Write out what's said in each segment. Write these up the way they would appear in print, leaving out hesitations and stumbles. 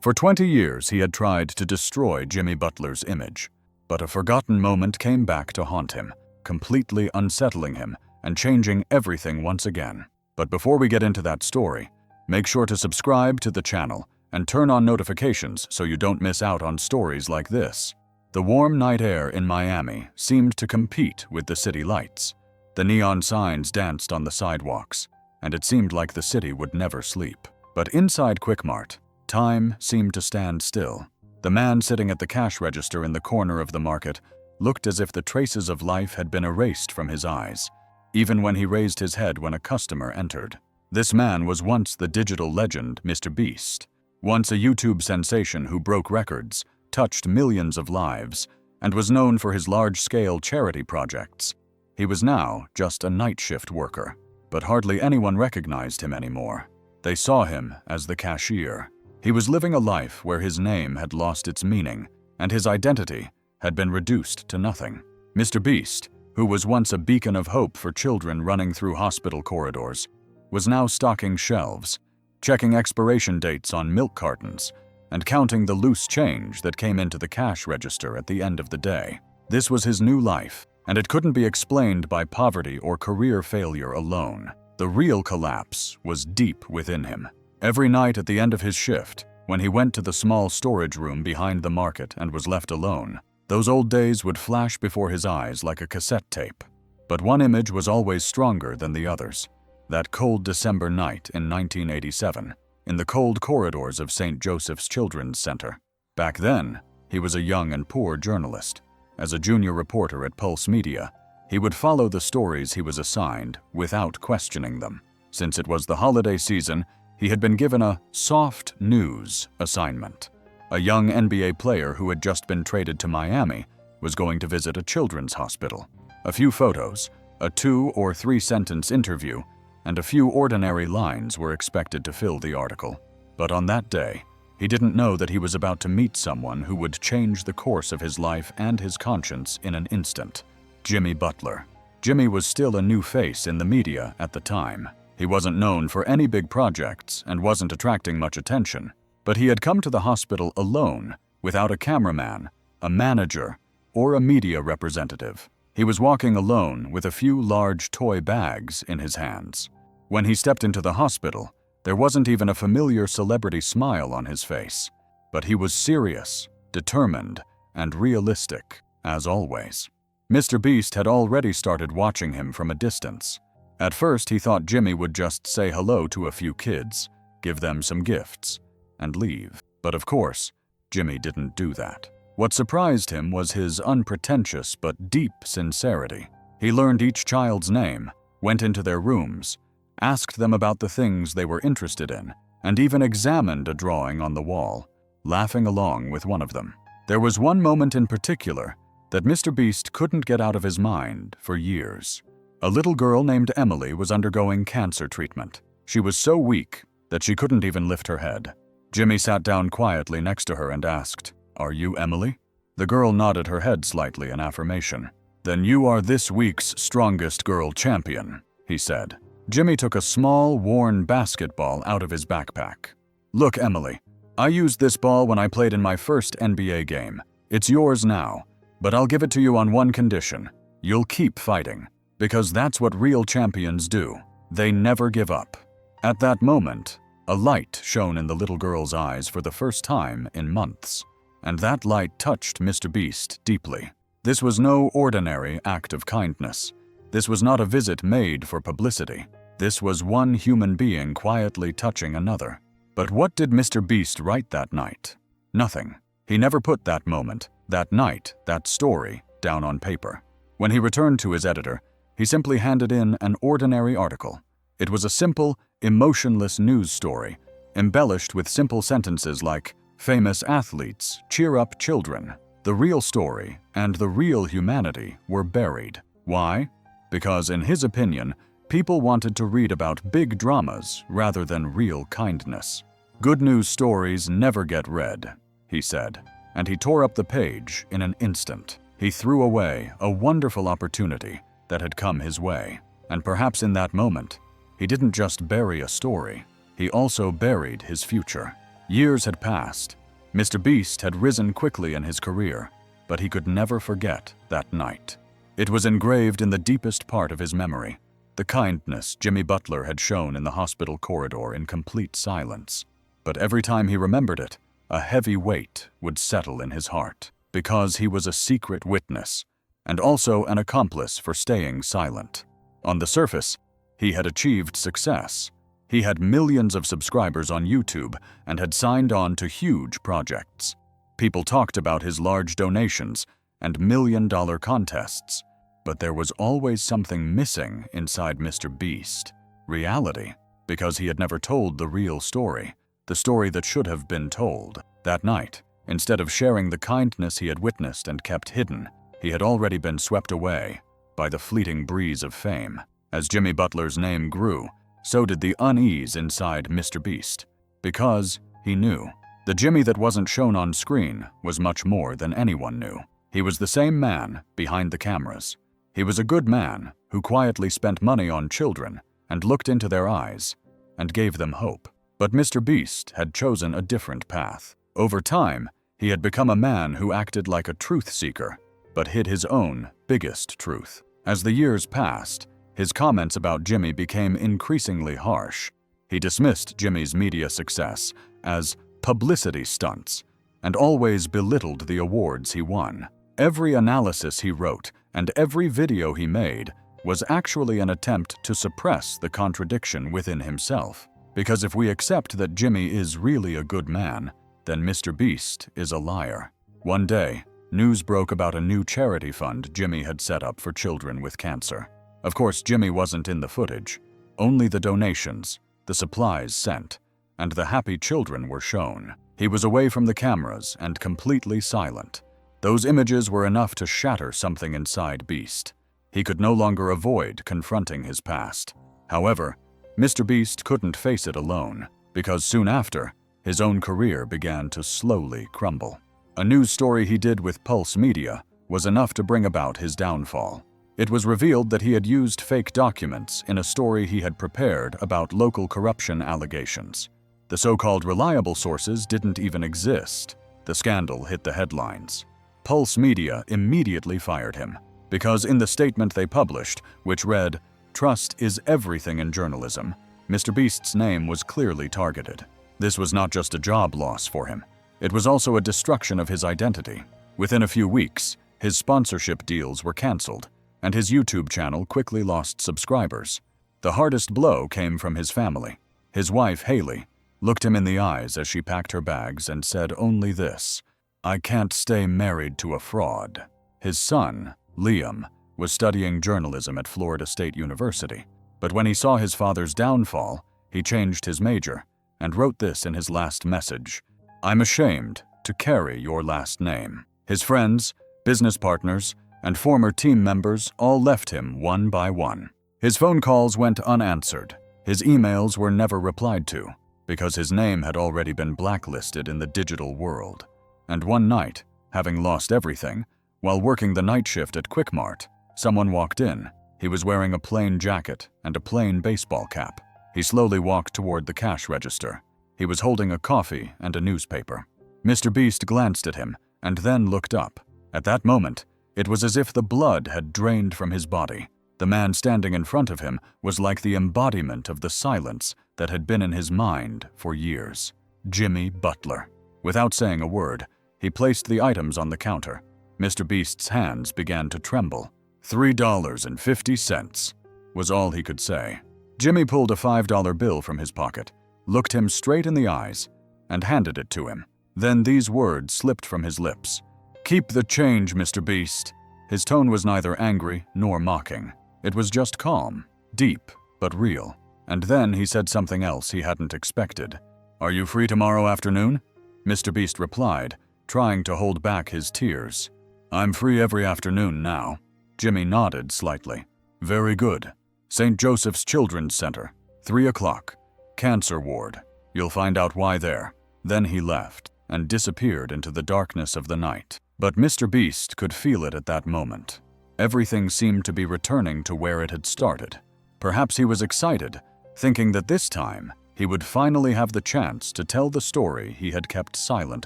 For 20 years, he had tried to destroy Jimmy Butler's image, but a forgotten moment came back to haunt him, completely unsettling him and changing everything once again. But before we get into that story, make sure to subscribe to the channel and turn on notifications so you don't miss out on stories like this. The warm night air in Miami seemed to compete with the city lights. The neon signs danced on the sidewalks, and it seemed like the city would never sleep. But inside Quick Mart, time seemed to stand still. The man sitting at the cash register in the corner of the market looked as if the traces of life had been erased from his eyes, even when he raised his head when a customer entered. This man was once the digital legend MrBeast, once a YouTube sensation who broke records, touched millions of lives, and was known for his large-scale charity projects. He was now just a night shift worker, but hardly anyone recognized him anymore. They saw him as the cashier. He was living a life where his name had lost its meaning, and his identity had been reduced to nothing. MrBeast, who was once a beacon of hope for children running through hospital corridors, was now stocking shelves, checking expiration dates on milk cartons, and counting the loose change that came into the cash register at the end of the day. This was his new life, and it couldn't be explained by poverty or career failure alone. The real collapse was deep within him. Every night at the end of his shift, when he went to the small storage room behind the market and was left alone, those old days would flash before his eyes like a cassette tape. But one image was always stronger than the others. That cold December night in 1987, in the cold corridors of St. Joseph's Children's Center. Back then, he was a young and poor journalist. As a junior reporter at Pulse Media, he would follow the stories he was assigned without questioning them. Since it was the holiday season, he had been given a soft news assignment. A young NBA player who had just been traded to Miami was going to visit a children's hospital. A few photos, a 2- or 3-sentence interview, and a few ordinary lines were expected to fill the article. But on that day, he didn't know that he was about to meet someone who would change the course of his life and his conscience in an instant. Jimmy Butler. Jimmy was still a new face in the media at the time. He wasn't known for any big projects and wasn't attracting much attention, but he had come to the hospital alone, without a cameraman, a manager, or a media representative. He was walking alone with a few large toy bags in his hands. When he stepped into the hospital, there wasn't even a familiar celebrity smile on his face, but he was serious, determined, and realistic, as always. MrBeast had already started watching him from a distance. At first, he thought Jimmy would just say hello to a few kids, give them some gifts, and leave. But of course, Jimmy didn't do that. What surprised him was his unpretentious but deep sincerity. He learned each child's name, went into their rooms, asked them about the things they were interested in, and even examined a drawing on the wall, laughing along with one of them. There was one moment in particular that MrBeast couldn't get out of his mind for years. A little girl named Emily was undergoing cancer treatment. She was so weak that she couldn't even lift her head. Jimmy sat down quietly next to her and asked, "Are you Emily?" The girl nodded her head slightly in affirmation. "Then you are this week's strongest girl champion," he said. Jimmy took a small, worn basketball out of his backpack. "Look, Emily, I used this ball when I played in my first NBA game. It's yours now, but I'll give it to you on one condition. You'll keep fighting, because that's what real champions do. They never give up." At that moment, a light shone in the little girl's eyes for the first time in months, and that light touched MrBeast deeply. This was no ordinary act of kindness. This was not a visit made for publicity. This was one human being quietly touching another. But what did MrBeast write that night? Nothing. He never put that moment, that night, that story, down on paper. When he returned to his editor, he simply handed in an ordinary article. It was a simple, emotionless news story, embellished with simple sentences like, "Famous athletes cheer up children." The real story and the real humanity were buried. Why? Because, in his opinion, people wanted to read about big dramas rather than real kindness. "Good news stories never get read," he said, and he tore up the page in an instant. He threw away a wonderful opportunity that had come his way. And perhaps in that moment, he didn't just bury a story, he also buried his future. Years had passed. MrBeast had risen quickly in his career, but he could never forget that night. It was engraved in the deepest part of his memory, the kindness Jimmy Butler had shown in the hospital corridor in complete silence. But every time he remembered it, a heavy weight would settle in his heart, because he was a secret witness, and also an accomplice for staying silent. On the surface, he had achieved success. He had millions of subscribers on YouTube and had signed on to huge projects. People talked about his large donations and million-dollar contests, but there was always something missing inside MrBeast. Reality, because he had never told the real story, the story that should have been told. That night, instead of sharing the kindness he had witnessed and kept hidden, he had already been swept away by the fleeting breeze of fame. As Jimmy Butler's name grew, so did the unease inside MrBeast, because he knew. The Jimmy that wasn't shown on screen was much more than anyone knew. He was the same man behind the cameras. He was a good man who quietly spent money on children and looked into their eyes and gave them hope. But MrBeast had chosen a different path. Over time, he had become a man who acted like a truth seeker, but hid his own biggest truth. As the years passed, his comments about Jimmy became increasingly harsh. He dismissed Jimmy's media success as publicity stunts and always belittled the awards he won. Every analysis he wrote and every video he made was actually an attempt to suppress the contradiction within himself. Because if we accept that Jimmy is really a good man, then MrBeast is a liar. One day, news broke about a new charity fund Jimmy had set up for children with cancer. Of course, Jimmy wasn't in the footage. Only the donations, the supplies sent, and the happy children were shown. He was away from the cameras and completely silent. Those images were enough to shatter something inside Beast. He could no longer avoid confronting his past. However, MrBeast couldn't face it alone, because soon after, his own career began to slowly crumble. A news story he did with Pulse Media was enough to bring about his downfall. It was revealed that he had used fake documents in a story he had prepared about local corruption allegations. The so-called reliable sources didn't even exist. The scandal hit the headlines. Pulse Media immediately fired him, because in the statement they published, which read, "Trust is everything in journalism," MrBeast's name was clearly targeted. This was not just a job loss for him. It was also a destruction of his identity. Within a few weeks, his sponsorship deals were canceled, and his YouTube channel quickly lost subscribers. The hardest blow came from his family. His wife, Haley, looked him in the eyes as she packed her bags and said only this, "I can't stay married to a fraud." His son, Liam, was studying journalism at Florida State University, but when he saw his father's downfall, he changed his major and wrote this in his last message, "I'm ashamed to carry your last name." His friends, business partners, and former team members all left him one by one. His phone calls went unanswered. His emails were never replied to, because his name had already been blacklisted in the digital world. And one night, having lost everything, while working the night shift at Quickmart, someone walked in. He was wearing a plain jacket and a plain baseball cap. He slowly walked toward the cash register. He was holding a coffee and a newspaper. MrBeast glanced at him and then looked up. At that moment, it was as if the blood had drained from his body. The man standing in front of him was like the embodiment of the silence that had been in his mind for years. Jimmy Butler. Without saying a word, he placed the items on the counter. MrBeast's hands began to tremble. $3.50 was all he could say. Jimmy pulled a $5 bill from his pocket, looked him straight in the eyes, and handed it to him. Then these words slipped from his lips. "Keep the change, MrBeast." His tone was neither angry nor mocking. It was just calm, deep, but real. And then he said something else he hadn't expected. "Are you free tomorrow afternoon?" MrBeast replied, trying to hold back his tears. "I'm free every afternoon now." Jimmy nodded slightly. "Very good. St. Joseph's Children's Center, 3 o'clock. Cancer ward. You'll find out why there." Then he left and disappeared into the darkness of the night. But MrBeast could feel it at that moment. Everything seemed to be returning to where it had started. Perhaps he was excited, thinking that this time He would finally have the chance to tell the story he had kept silent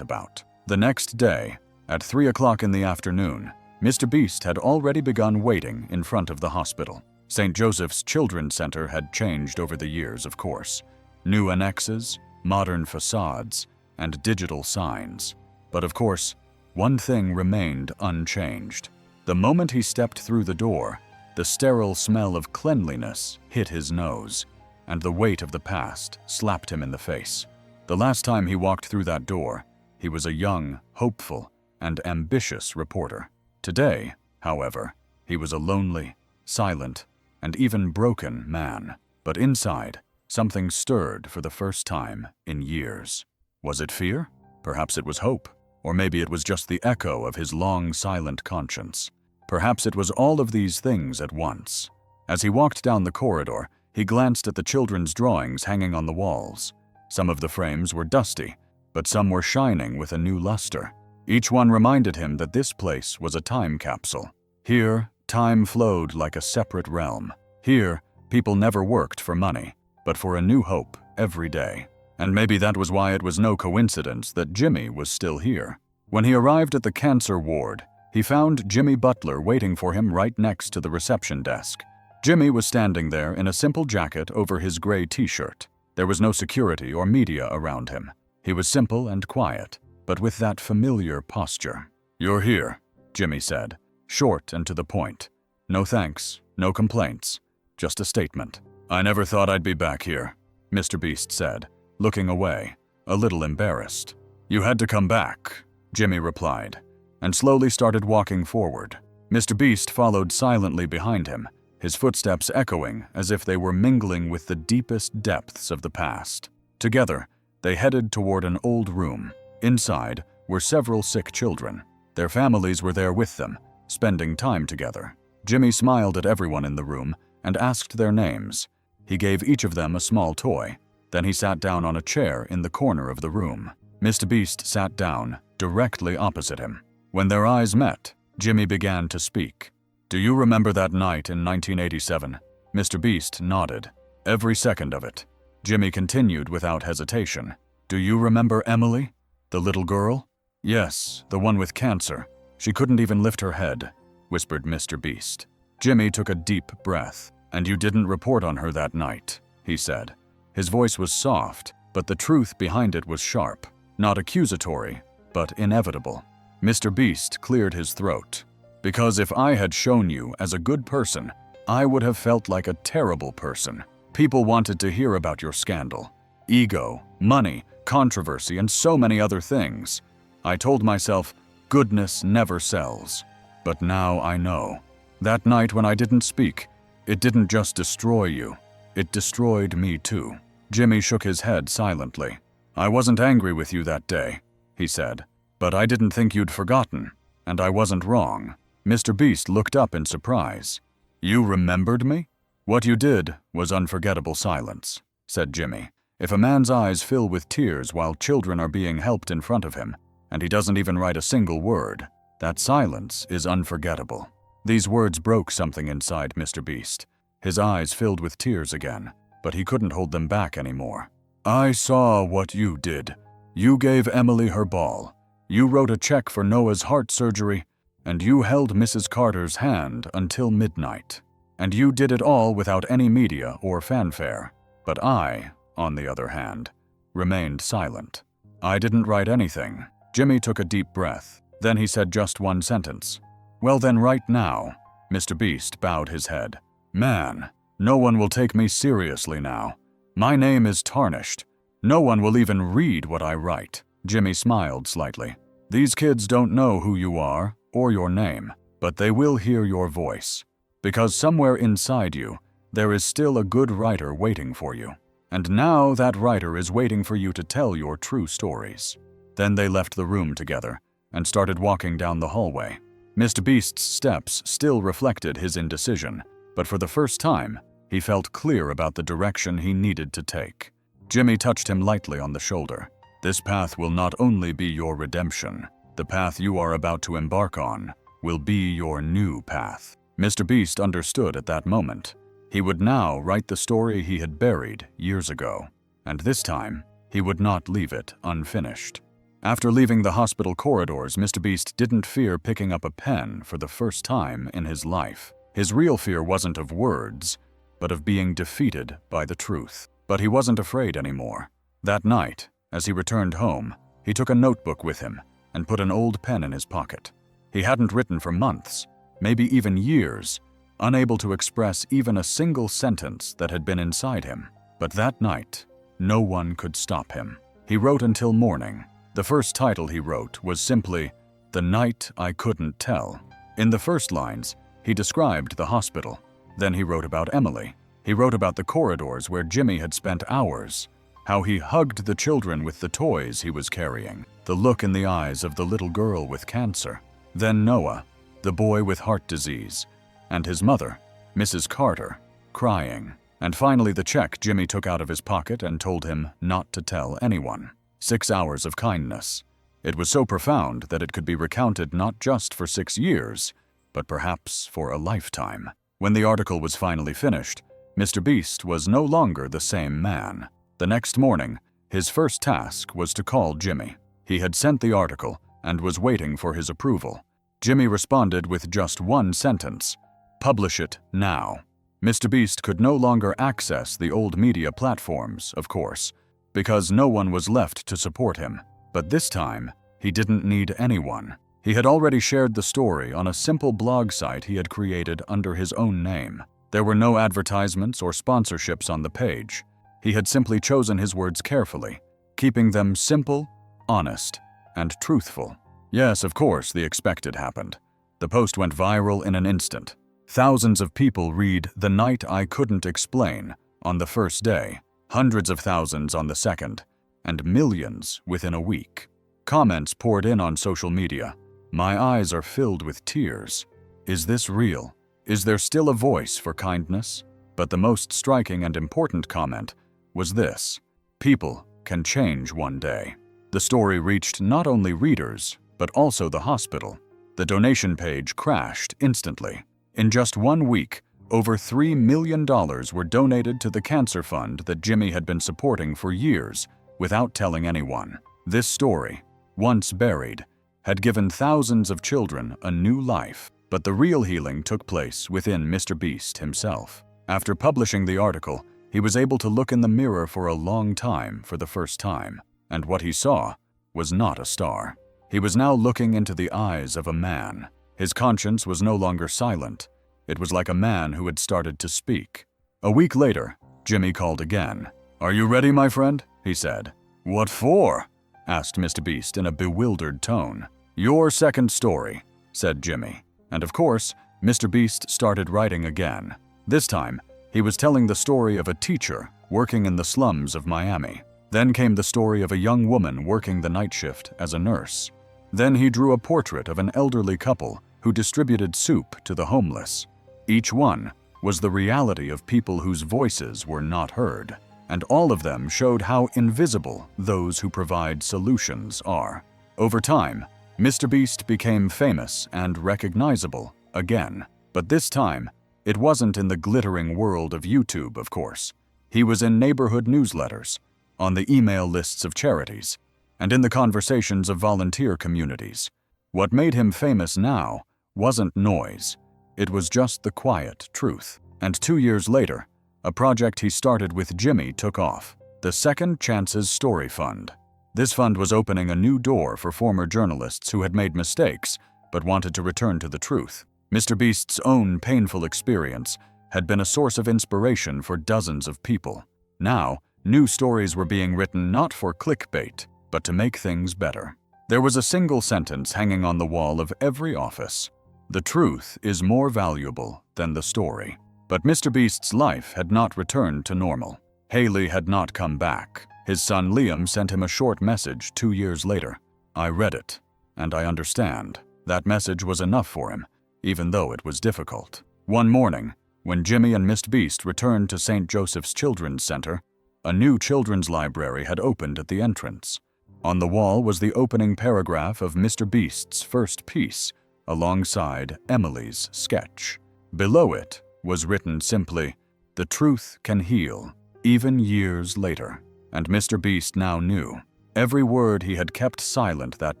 about. The next day, at 3 o'clock in the afternoon, MrBeast had already begun waiting in front of the hospital. St. Joseph's Children's Center had changed over the years, of course. New annexes, modern facades, and digital signs. But of course, one thing remained unchanged. The moment he stepped through the door, the sterile smell of cleanliness hit his nose, and the weight of the past slapped him in the face. The last time he walked through that door, he was a young, hopeful, and ambitious reporter. Today, however, he was a lonely, silent, and even broken man. But inside, something stirred for the first time in years. Was it fear? Perhaps it was hope. Or maybe it was just the echo of his long, silent conscience. Perhaps it was all of these things at once. As he walked down the corridor, he glanced at the children's drawings hanging on the walls. Some of the frames were dusty, but some were shining with a new luster. Each one reminded him that this place was a time capsule. Here, time flowed like a separate realm. Here, people never worked for money, but for a new hope every day. And maybe that was why it was no coincidence that Jimmy was still here. When he arrived at the cancer ward, he found Jimmy Butler waiting for him right next to the reception desk. Jimmy was standing there in a simple jacket over his gray t-shirt. There was no security or media around him. He was simple and quiet, but with that familiar posture. "You're here," Jimmy said, short and to the point. "No thanks, no complaints, just a statement." "I never thought I'd be back here," MrBeast said, looking away, a little embarrassed. "You had to come back," Jimmy replied, and slowly started walking forward. MrBeast followed silently behind him, his footsteps echoing as if they were mingling with the deepest depths of the past. Together, they headed toward an old room. Inside were several sick children. Their families were there with them, spending time together. Jimmy smiled at everyone in the room and asked their names. He gave each of them a small toy. Then he sat down on a chair in the corner of the room. MrBeast sat down directly opposite him. When their eyes met, Jimmy began to speak. "Do you remember that night in 1987? MrBeast nodded. "Every second of it." Jimmy continued without hesitation. "Do you remember Emily? The little girl?" "Yes, the one with cancer. She couldn't even lift her head," whispered MrBeast. Jimmy took a deep breath. "And you didn't report on her that night," he said. His voice was soft, but the truth behind it was sharp. Not accusatory, but inevitable. MrBeast cleared his throat. "Because if I had shown you as a good person, I would have felt like a terrible person. People wanted to hear about your scandal. Ego, money, controversy, and so many other things. I told myself, goodness never sells. But now I know. That night when I didn't speak, it didn't just destroy you. It destroyed me too." Jimmy shook his head silently. "I wasn't angry with you that day," he said. "But I didn't think you'd forgotten, and I wasn't wrong." MrBeast looked up in surprise. "You remembered me?" "What you did was unforgettable silence," said Jimmy. "If a man's eyes fill with tears while children are being helped in front of him, and he doesn't even write a single word, that silence is unforgettable." These words broke something inside MrBeast. His eyes filled with tears again, but he couldn't hold them back anymore. "I saw what you did. You gave Emily her ball. You wrote a check for Noah's heart surgery, and you held Mrs. Carter's hand until midnight. And you did it all without any media or fanfare. But I, on the other hand, remained silent. I didn't write anything." Jimmy took a deep breath. Then he said just one sentence. "Well then, right now." MrBeast bowed his head. "Man, no one will take me seriously now. My name is tarnished. No one will even read what I write." Jimmy smiled slightly. "These kids don't know who you are or your name, but they will hear your voice. Because somewhere inside you, there is still a good writer waiting for you. And now that writer is waiting for you to tell your true stories." Then they left the room together and started walking down the hallway. MrBeast's steps still reflected his indecision, but for the first time, he felt clear about the direction he needed to take. Jimmy touched him lightly on the shoulder. "This path will not only be your redemption. The path you are about to embark on will be your new path." MrBeast understood at that moment. He would now write the story he had buried years ago. and this time, he would not leave it unfinished. After leaving the hospital corridors, MrBeast didn't fear picking up a pen for the first time in his life. His real fear wasn't of words, but of being defeated by the truth. But he wasn't afraid anymore. That night, as he returned home, he took a notebook with him and put an old pen in his pocket. He hadn't written for months, maybe even years, unable to express even a single sentence that had been inside him. But that night, no one could stop him. He wrote until morning. The first title he wrote was simply, "The Night I Couldn't Tell." In the first lines, he described the hospital. Then he wrote about Emily. He wrote about the corridors where Jimmy had spent hours, how he hugged the children with the toys he was carrying, the look in the eyes of the little girl with cancer. Then Noah, the boy with heart disease, and his mother, Mrs. Carter, crying. And finally the check Jimmy took out of his pocket and told him not to tell anyone. 6 hours of kindness. It was so profound that it could be recounted not just for 6 years, but perhaps for a lifetime. When the article was finally finished, MrBeast was no longer the same man. The next morning, his first task was to call Jimmy. He had sent the article and was waiting for his approval. Jimmy responded with just one sentence, "Publish it now." MrBeast could no longer access the old media platforms, of course, because no one was left to support him. But this time, he didn't need anyone. He had already shared the story on a simple blog site he had created under his own name. There were no advertisements or sponsorships on the page. He had simply chosen his words carefully, keeping them simple, honest, and truthful. Yes, of course, the expected happened. The post went viral in an instant. Thousands of people read "The Night I Couldn't Explain" on the first day, hundreds of thousands on the second, and millions within a week. Comments poured in on social media. "My eyes are filled with tears. Is this real? Is there still a voice for kindness?" But the most striking and important comment was this: "People can change one day." The story reached not only readers, but also the hospital. The donation page crashed instantly. In just 1 week, over $3 million were donated to the cancer fund that Jimmy had been supporting for years without telling anyone. This story, once buried, had given thousands of children a new life. But the real healing took place within MrBeast himself. After publishing the article, he was able to look in the mirror for a long time for the first time. And what he saw was not a star. He was now looking into the eyes of a man. His conscience was no longer silent. It was like a man who had started to speak. A week later, Jimmy called again. "Are you ready, my friend?" he said. "What for?" asked MrBeast in a bewildered tone. "Your second story," said Jimmy. And of course, MrBeast started writing again. This time, he was telling the story of a teacher working in the slums of Miami. Then came the story of a young woman working the night shift as a nurse. Then he drew a portrait of an elderly couple who distributed soup to the homeless. Each one was the reality of people whose voices were not heard, and all of them showed how invisible those who provide solutions are. Over time, MrBeast became famous and recognizable again. But this time, it wasn't in the glittering world of YouTube, of course. He was in neighborhood newsletters, on the email lists of charities, and in the conversations of volunteer communities. What made him famous now wasn't noise. It was just the quiet truth. And 2 years later, a project he started with Jimmy took off, the Second Chances Story Fund. This fund was opening a new door for former journalists who had made mistakes but wanted to return to the truth. MrBeast's own painful experience had been a source of inspiration for dozens of people. Now, new stories were being written not for clickbait, but to make things better. There was a single sentence hanging on the wall of every office: "The truth is more valuable than the story." But MrBeast's life had not returned to normal. Haley had not come back. His son Liam sent him a short message 2 years later. "I read it, and I understand." That message was enough for him, even though it was difficult. One morning, when Jimmy and MrBeast returned to St. Joseph's Children's Center, a new children's library had opened at the entrance. On the wall was the opening paragraph of MrBeast's first piece, alongside Emily's sketch. Below it was written simply, "The truth can heal, even years later." and MrBeast now knew. Every word he had kept silent that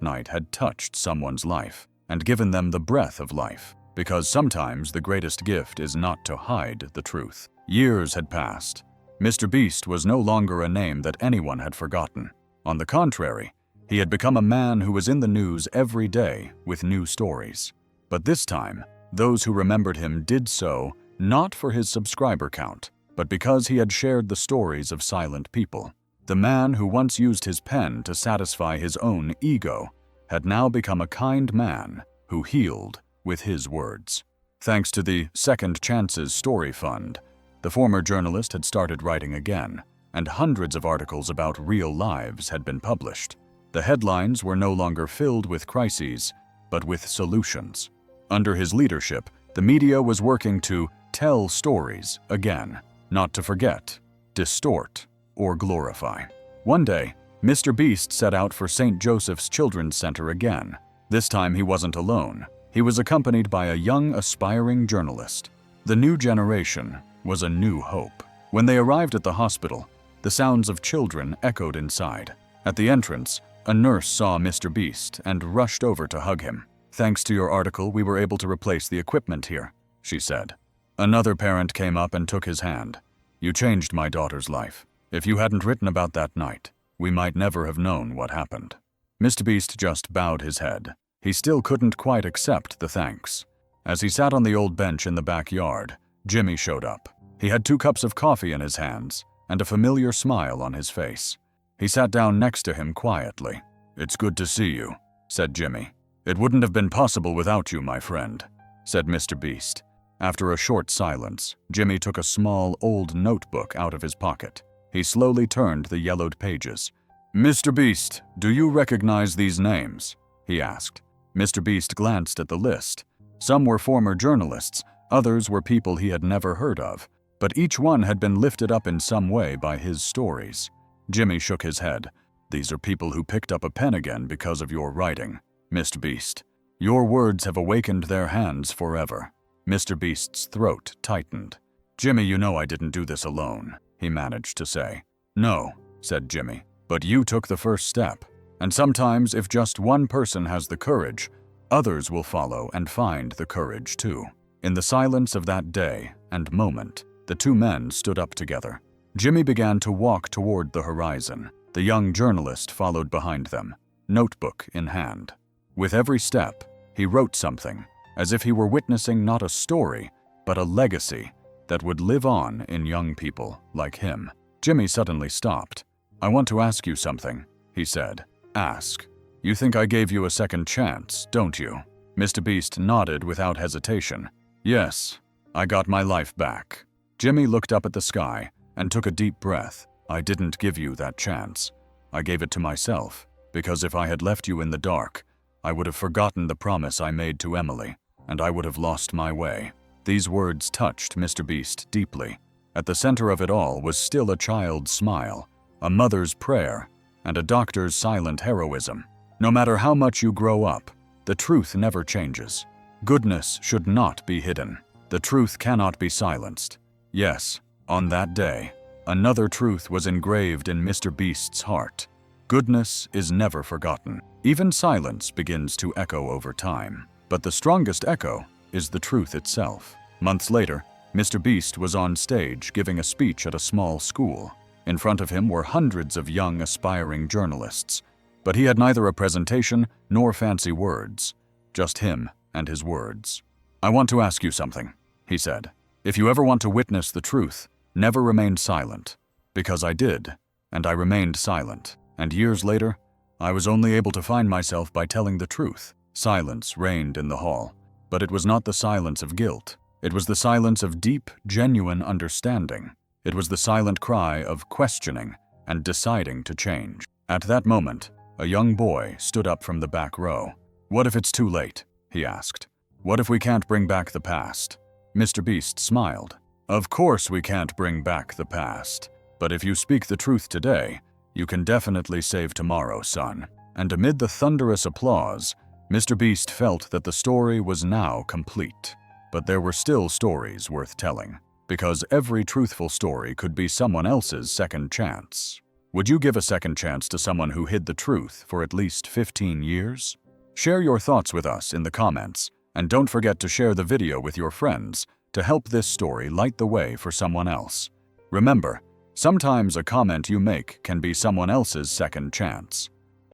night had touched someone's life and given them the breath of life, because sometimes the greatest gift is not to hide the truth. Years had passed. MrBeast was no longer a name that anyone had forgotten. On the contrary, he had become a man who was in the news every day with new stories. But this time, those who remembered him did so not for his subscriber count, but because he had shared the stories of silent people. The man who once used his pen to satisfy his own ego had now become a kind man who healed with his words. Thanks to the Second Chances Story Fund, the former journalist had started writing again, and hundreds of articles about real lives had been published. The headlines were no longer filled with crises, but with solutions. Under his leadership, the media was working to tell stories again, not to forget, distort, or glorify. One day, MrBeast set out for St. Joseph's Children's Center again. This time he wasn't alone. He was accompanied by a young, aspiring journalist. The new generation was a new hope. When they arrived at the hospital, the sounds of children echoed inside. At the entrance, a nurse saw MrBeast and rushed over to hug him. "Thanks to your article, we were able to replace the equipment here," she said. Another parent came up and took his hand. "You changed my daughter's life. If you hadn't written about that night, we might never have known what happened." MrBeast just bowed his head. He still couldn't quite accept the thanks. As he sat on the old bench in the backyard, Jimmy showed up. He had 2 cups of coffee in his hands and a familiar smile on his face. He sat down next to him quietly. "It's good to see you," said Jimmy. "It wouldn't have been possible without you, my friend," said MrBeast. After a short silence, Jimmy took a small, old notebook out of his pocket. He slowly turned the yellowed pages. "MrBeast, do you recognize these names?" he asked. MrBeast glanced at the list. Some were former journalists, others were people he had never heard of, but each one had been lifted up in some way by his stories. Jimmy shook his head. "These are people who picked up a pen again because of your writing, MrBeast. Your words have awakened their hands forever." MrBeast's throat tightened. "Jimmy, you know I didn't do this alone," he managed to say. "No," said Jimmy, "but you took the first step. And sometimes, if just one person has the courage, others will follow and find the courage too." In the silence of that day and moment, the 2 men stood up together. Jimmy began to walk toward the horizon. The young journalist followed behind them, notebook in hand. With every step, he wrote something, as if he were witnessing not a story, but a legacy that would live on in young people like him. Jimmy suddenly stopped. "I want to ask you something," he said. "Ask. You think I gave you a second chance, don't you?" MrBeast nodded without hesitation. "Yes, I got my life back." Jimmy looked up at the sky and took a deep breath. "I didn't give you that chance. I gave it to myself, because if I had left you in the dark, I would have forgotten the promise I made to Emily, and I would have lost my way." These words touched MrBeast deeply. At the center of it all was still a child's smile, a mother's prayer, and a doctor's silent heroism. No matter how much you grow up, the truth never changes. Goodness should not be hidden. The truth cannot be silenced. Yes, on that day, another truth was engraved in MrBeast's heart. Goodness is never forgotten. Even silence begins to echo over time. But the strongest echo is the truth itself. Months later, MrBeast was on stage giving a speech at a small school. In front of him were hundreds of young, aspiring journalists. But he had neither a presentation nor fancy words, just him and his words. "I want to ask you something," he said. "If you ever want to witness the truth, never remain silent. Because I did, and I remained silent. And years later, I was only able to find myself by telling the truth." Silence reigned in the hall, but it was not the silence of guilt. It was the silence of deep, genuine understanding. It was the silent cry of questioning and deciding to change. At that moment, a young boy stood up from the back row. "What if it's too late?" he asked. "What if we can't bring back the past?" MrBeast smiled. "Of course we can't bring back the past. But if you speak the truth today, you can definitely save tomorrow, son." And amid the thunderous applause, MrBeast felt that the story was now complete. But there were still stories worth telling, because every truthful story could be someone else's second chance. Would you give a second chance to someone who hid the truth for at least 15 years? Share your thoughts with us in the comments, and don't forget to share the video with your friends to help this story light the way for someone else. Remember, sometimes a comment you make can be someone else's second chance.